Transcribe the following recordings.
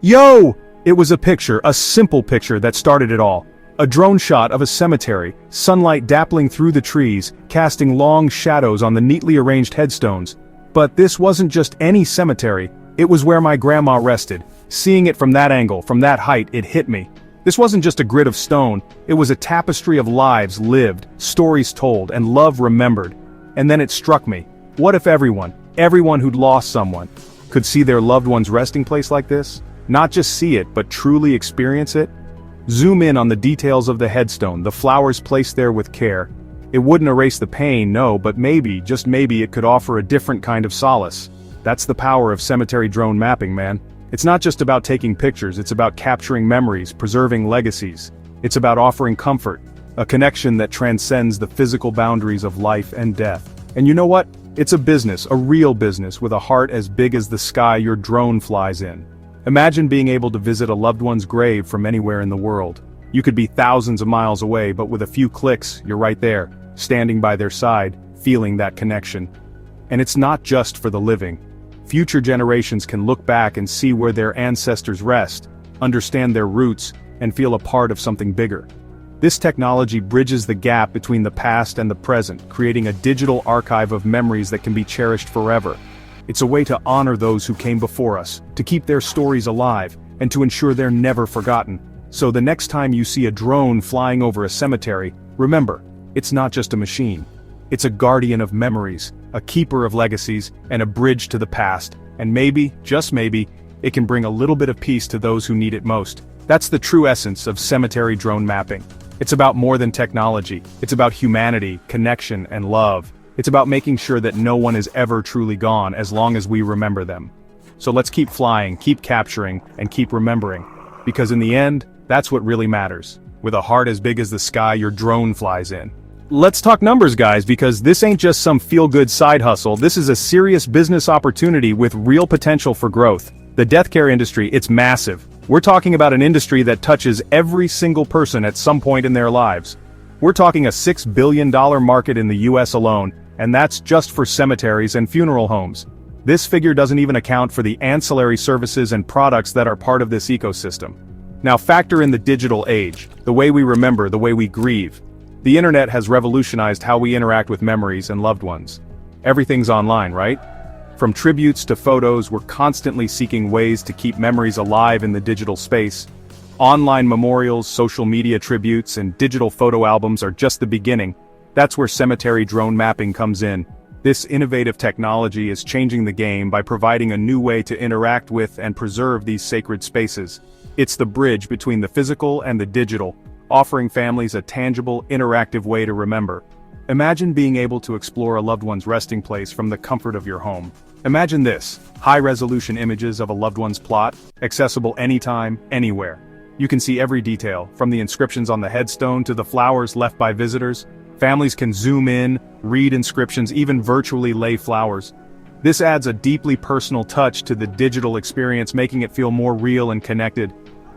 Yo! It was a picture, a simple picture that started it all. A drone shot of a cemetery, sunlight dappling through the trees, casting long shadows on the neatly arranged headstones. But this wasn't just any cemetery, it was where my grandma rested. Seeing it from that angle, from that height, it hit me. This wasn't just a grid of stone, it was a tapestry of lives lived, stories told, and love remembered. And then it struck me. What if everyone who'd lost someone, could see their loved one's resting place like this? Not just see it, but truly experience it? Zoom in on the details of the headstone, the flowers placed there with care. It wouldn't erase the pain, no, but maybe, just maybe it could offer a different kind of solace. That's the power of cemetery drone mapping, man. It's not just about taking pictures, it's about capturing memories, preserving legacies. It's about offering comfort, a connection that transcends the physical boundaries of life and death. And you know what? It's a business, a real business, with a heart as big as the sky your drone flies in. Imagine being able to visit a loved one's grave from anywhere in the world. You could be thousands of miles away, but with a few clicks, you're right there, standing by their side, feeling that connection. And it's not just for the living. Future generations can look back and see where their ancestors rest, understand their roots, and feel a part of something bigger. This technology bridges the gap between the past and the present, creating a digital archive of memories that can be cherished forever. It's a way to honor those who came before us, to keep their stories alive, and to ensure they're never forgotten. So the next time you see a drone flying over a cemetery, remember, it's not just a machine. It's a guardian of memories, a keeper of legacies, and a bridge to the past. And maybe, just maybe, it can bring a little bit of peace to those who need it most. That's the true essence of cemetery drone mapping. It's about more than technology. It's about humanity, connection, and love. It's about making sure that no one is ever truly gone as long as we remember them. So let's keep flying, keep capturing, and keep remembering. Because in the end, that's what really matters. With a heart as big as the sky your drone flies in. Let's talk numbers, guys, because this ain't just some feel-good side hustle. This is a serious business opportunity with real potential for growth. The death care industry, it's massive. We're talking about an industry that touches every single person at some point in their lives. We're talking a $6 billion market in the US alone, and that's just for cemeteries and funeral homes. This figure doesn't even account for the ancillary services and products that are part of this ecosystem. Now factor in the digital age, the way we remember, the way we grieve. The internet has revolutionized how we interact with memories and loved ones. Everything's online, right? From tributes to photos, we're constantly seeking ways to keep memories alive in the digital space. Online memorials, social media tributes, and digital photo albums are just the beginning. That's where cemetery drone mapping comes in. This innovative technology is changing the game by providing a new way to interact with and preserve these sacred spaces. It's the bridge between the physical and the digital, offering families a tangible, interactive way to remember. Imagine being able to explore a loved one's resting place from the comfort of your home. Imagine this: high-resolution images of a loved one's plot, accessible anytime, anywhere. You can see every detail, from the inscriptions on the headstone to the flowers left by visitors. Families can zoom in, read inscriptions, even virtually lay flowers. This adds a deeply personal touch to the digital experience, making it feel more real and connected.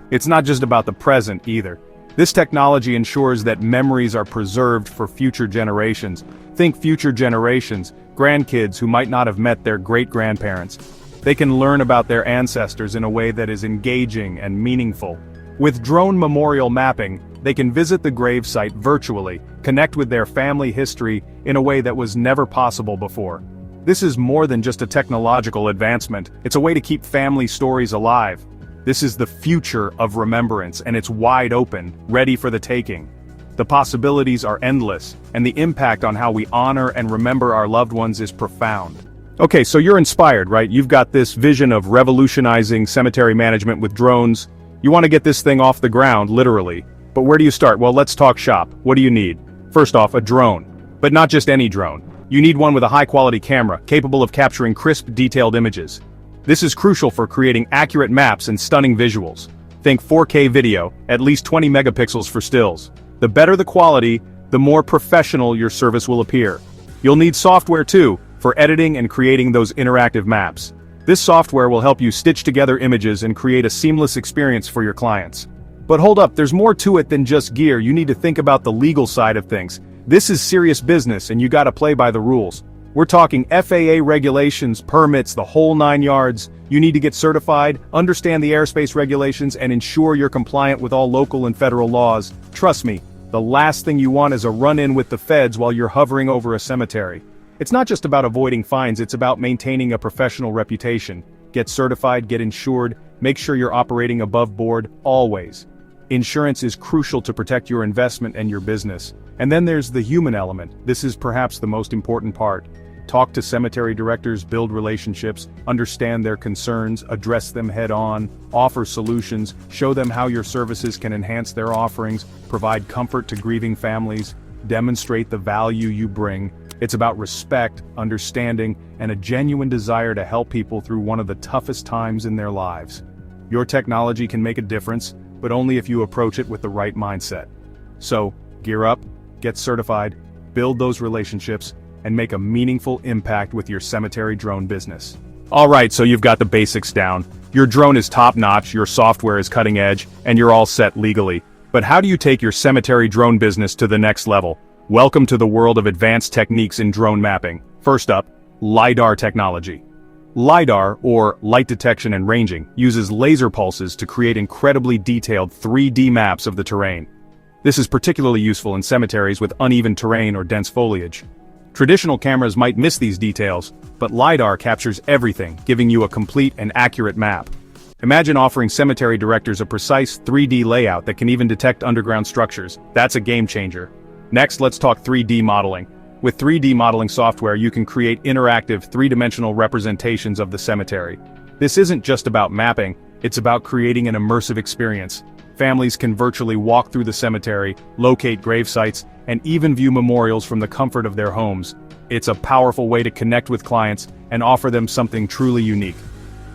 It's not just about the present, either. This technology ensures that memories are preserved for future generations. Think future generations, grandkids who might not have met their great-grandparents. They can learn about their ancestors in a way that is engaging and meaningful. With drone memorial mapping, they can visit the gravesite virtually, connect with their family history in a way that was never possible before. This is more than just a technological advancement, it's a way to keep family stories alive. This is the future of remembrance, and it's wide open, ready for the taking. The possibilities are endless, and the impact on how we honor and remember our loved ones is profound. Okay, so you're inspired, right? You've got this vision of revolutionizing cemetery management with drones. You want to get this thing off the ground, literally. But where do you start? Well, let's talk shop. What do you need? First off, a drone. But not just any drone. You need one with a high-quality camera, capable of capturing crisp, detailed images. This is crucial for creating accurate maps and stunning visuals. Think 4K video, at least 20 megapixels for stills. The better the quality, the more professional your service will appear. You'll need software too, for editing and creating those interactive maps. This software will help you stitch together images and create a seamless experience for your clients. But hold up, there's more to it than just gear. You need to think about the legal side of things. This is serious business, and you gotta play by the rules. We're talking FAA regulations, permits, the whole 9 yards. You need to get certified, understand the airspace regulations, and ensure you're compliant with all local and federal laws. Trust me, the last thing you want is a run-in with the feds while you're hovering over a cemetery. It's not just about avoiding fines, it's about maintaining a professional reputation. Get certified, get insured, make sure you're operating above board, always. Insurance is crucial to protect your investment and your business. And then there's the human element. This is perhaps the most important part. Talk to cemetery directors, build relationships, understand their concerns, address them head-on, offer solutions, show them how your services can enhance their offerings, provide comfort to grieving families, demonstrate the value you bring. It's about respect, understanding, and a genuine desire to help people through one of the toughest times in their lives. Your technology can make a difference, but only if you approach it with the right mindset. So, gear up, get certified, build those relationships, and make a meaningful impact with your cemetery drone business. Alright, so you've got the basics down. Your drone is top-notch, your software is cutting-edge, and you're all set legally. But how do you take your cemetery drone business to the next level? Welcome to the world of advanced techniques in drone mapping. First up, LiDAR technology. LiDAR, or light detection and ranging, uses laser pulses to create incredibly detailed 3D maps of the terrain. This is particularly useful in cemeteries with uneven terrain or dense foliage. Traditional cameras might miss these details, but LiDAR captures everything, giving you a complete and accurate map. Imagine offering cemetery directors a precise 3D layout that can even detect underground structures. That's a game changer. Next, let's talk 3D modeling. With 3D modeling software, you can create interactive, three-dimensional representations of the cemetery. This isn't just about mapping, it's about creating an immersive experience. Families can virtually walk through the cemetery, locate grave sites, and even view memorials from the comfort of their homes. It's a powerful way to connect with clients and offer them something truly unique.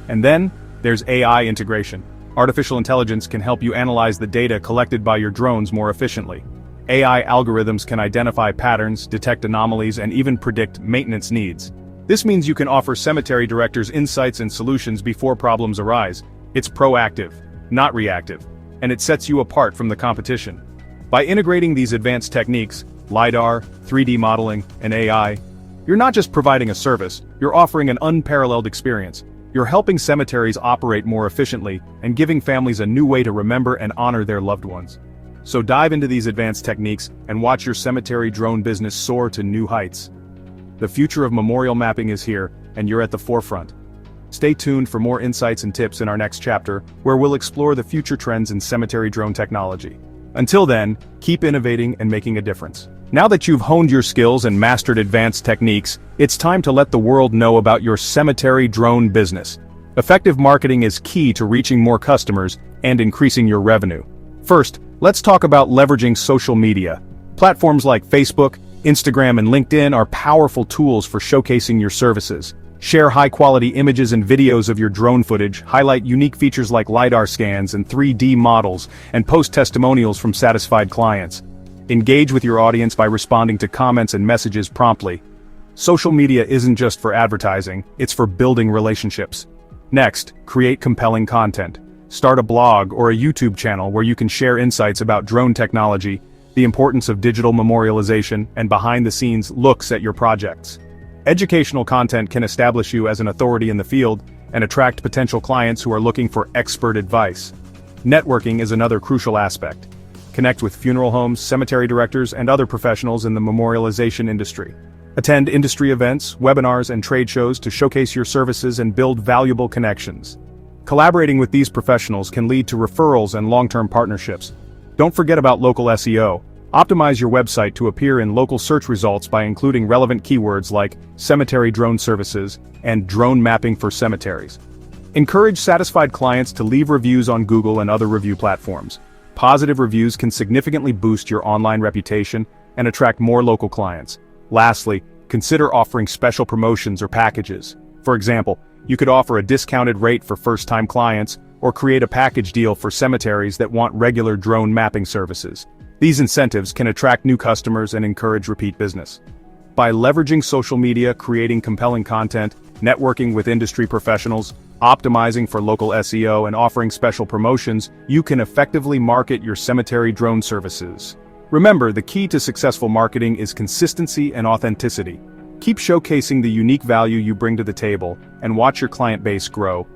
And then, there's AI integration. Artificial intelligence can help you analyze the data collected by your drones more efficiently. AI algorithms can identify patterns, detect anomalies, and even predict maintenance needs. This means you can offer cemetery directors insights and solutions before problems arise. It's proactive, not reactive, and it sets you apart from the competition. By integrating these advanced techniques, LiDAR, 3D modeling, and AI, you're not just providing a service, you're offering an unparalleled experience. You're helping cemeteries operate more efficiently and giving families a new way to remember and honor their loved ones. So dive into these advanced techniques and watch your cemetery drone business soar to new heights. The future of memorial mapping is here, and you're at the forefront. Stay tuned for more insights and tips in our next chapter, where we'll explore the future trends in cemetery drone technology. Until then, keep innovating and making a difference. Now that you've honed your skills and mastered advanced techniques, it's time to let the world know about your cemetery drone business. Effective marketing is key to reaching more customers and increasing your revenue. First, let's talk about leveraging social media. Platforms like Facebook, Instagram, and LinkedIn are powerful tools for showcasing your services. Share high-quality images and videos of your drone footage, highlight unique features like LiDAR scans and 3D models, and post testimonials from satisfied clients. Engage with your audience by responding to comments and messages promptly. Social media isn't just for advertising, it's for building relationships. Next, create compelling content. Start a blog or a YouTube channel where you can share insights about drone technology, the importance of digital memorialization, and behind-the-scenes looks at your projects. Educational content can establish you as an authority in the field and attract potential clients who are looking for expert advice. Networking is another crucial aspect. Connect with funeral homes, cemetery directors, and other professionals in the memorialization industry. Attend industry events, webinars, and trade shows to showcase your services and build valuable connections. Collaborating with these professionals can lead to referrals and long-term partnerships. Don't forget about local SEO. Optimize your website to appear in local search results by including relevant keywords like cemetery drone services and drone mapping for cemeteries. Encourage satisfied clients to leave reviews on Google and other review platforms. Positive reviews can significantly boost your online reputation and attract more local clients. Lastly, consider offering special promotions or packages. For example, you could offer a discounted rate for first-time clients or create a package deal for cemeteries that want regular drone mapping services. These incentives can attract new customers and encourage repeat business. By leveraging social media, creating compelling content, networking with industry professionals, optimizing for local SEO, and offering special promotions, you can effectively market your cemetery drone services. Remember, the key to successful marketing is consistency and authenticity. Keep showcasing the unique value you bring to the table, and watch your client base grow.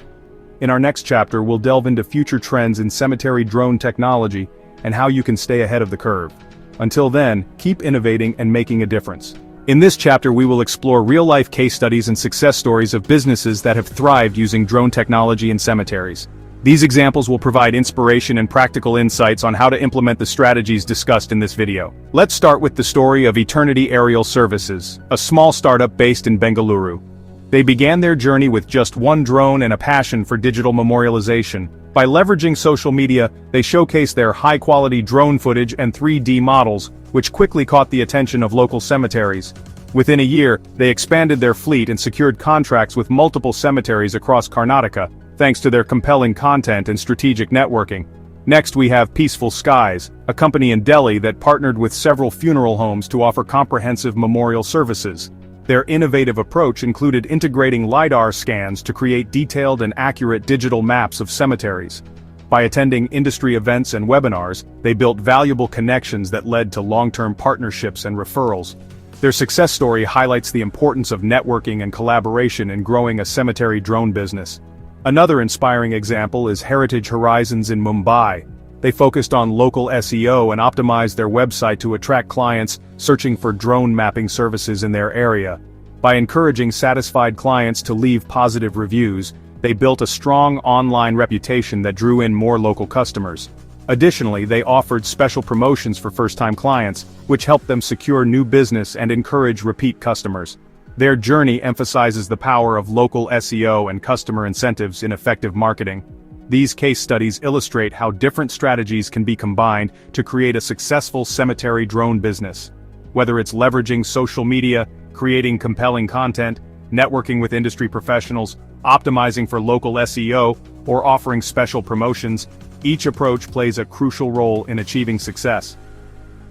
In our next chapter, we'll delve into future trends in cemetery drone technology and how you can stay ahead of the curve. Until then, keep innovating and making a difference. In this chapter, we will explore real-life case studies and success stories of businesses that have thrived using drone technology in cemeteries. These examples will provide inspiration and practical insights on how to implement the strategies discussed in this video. Let's start with the story of Eternity Aerial Services, a small startup based in Bengaluru. They began their journey with just one drone and a passion for digital memorialization. By leveraging social media, they showcased their high-quality drone footage and 3D models, which quickly caught the attention of local cemeteries. Within a year, they expanded their fleet and secured contracts with multiple cemeteries across Karnataka, thanks to their compelling content and strategic networking. Next, we have Peaceful Skies, a company in Delhi that partnered with several funeral homes to offer comprehensive memorial services. Their innovative approach included integrating LiDAR scans to create detailed and accurate digital maps of cemeteries. By attending industry events and webinars, they built valuable connections that led to long-term partnerships and referrals. Their success story highlights the importance of networking and collaboration in growing a cemetery drone business. Another inspiring example is Heritage Horizons in Mumbai. They focused on local SEO and optimized their website to attract clients searching for drone mapping services in their area. By encouraging satisfied clients to leave positive reviews, they built a strong online reputation that drew in more local customers. Additionally, they offered special promotions for first-time clients, which helped them secure new business and encourage repeat customers. Their journey emphasizes the power of local SEO and customer incentives in effective marketing. These case studies illustrate how different strategies can be combined to create a successful cemetery drone business. Whether it's leveraging social media, creating compelling content, networking with industry professionals, optimizing for local SEO, or offering special promotions, each approach plays a crucial role in achieving success.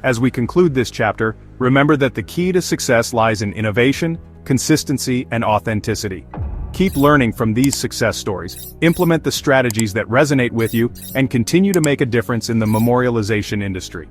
As we conclude this chapter, remember that the key to success lies in innovation, consistency, and authenticity. Keep learning from these success stories, implement the strategies that resonate with you, and continue to make a difference in the memorialization industry.